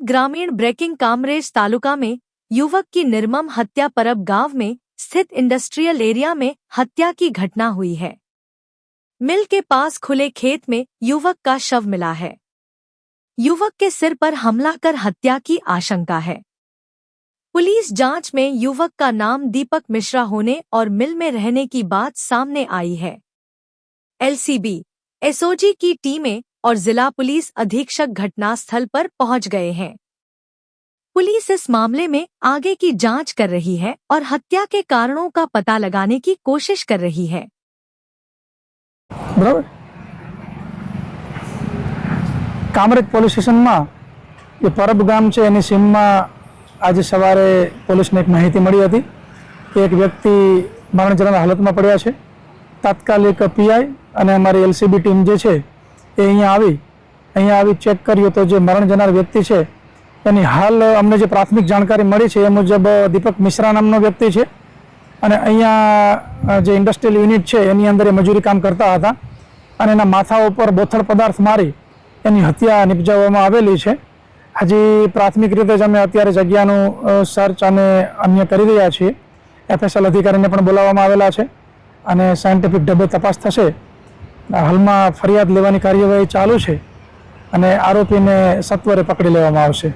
ग्रामीण ब्रेकिंग कामरेज तालुका में युवक की निर्मम हत्या परब गांव में स्थित इंडस्ट्रियल एरिया में हत्या की घटना हुई है। मिल के पास खुले खेत में युवक का शव मिला है। युवक के सिर पर हमला कर हत्या की आशंका है। पुलिस जांच में युवक का नाम दीपक मिश्रा होने और मिल में रहने की बात सामने आई है। एलसीबी, एसओजी की टीमें और जिला पुलिस अधीक्षक घटनास्थल पर पहुंच गए हैं। पुलिस इस मामले में आगे की जांच कर रही है और हत्या के कारणों का पता लगाने की कोशिश कर रही है। बराबर कामरेज पोलीस स्टेशन में ये परब गाम है एनी सीम में आज सवारे पुलिस ने एक माहिती मળી હતી કે एक व्यक्ति मरण जनार हालत में पड़ा है। तात्कालिक पीआई અને અમારી एलसीबी टीम जे છે એ અહીંયા આવી ચેક કર્યું તો જે મરણ જનાર વ્યક્તિ છે એની હાલ અમને જે પ્રાથમિક જાણકારી મળી છે એ મુજબ દીપક મિશ્રા નામનો વ્યક્તિ છે અને અહીંયા જે ઇન્ડસ્ટ્રીયલ યુનિટ છે એની અંદર એ મજૂરી કામ કરતા હતા અને એના માથા ઉપર બોથડ પદાર્થ મારી એની હત્યા નિપજાવવામાં આવેલી છે। હજી પ્રાથમિક રીતે જ અમે અત્યારે જગ્યાનું સર્ચ અને અન્ય કરી રહ્યા છીએ। એફએસએલ અધિકારીને પણ બોલાવવામાં આવેલા છે અને સાયન્ટિફિક ઢબે તપાસ થશે। હાલમાં ફરિયાદ લેવાની કાર્યવાહી ચાલુ છે અને આરોપીને સત્વરે પકડી લેવામાં આવશે।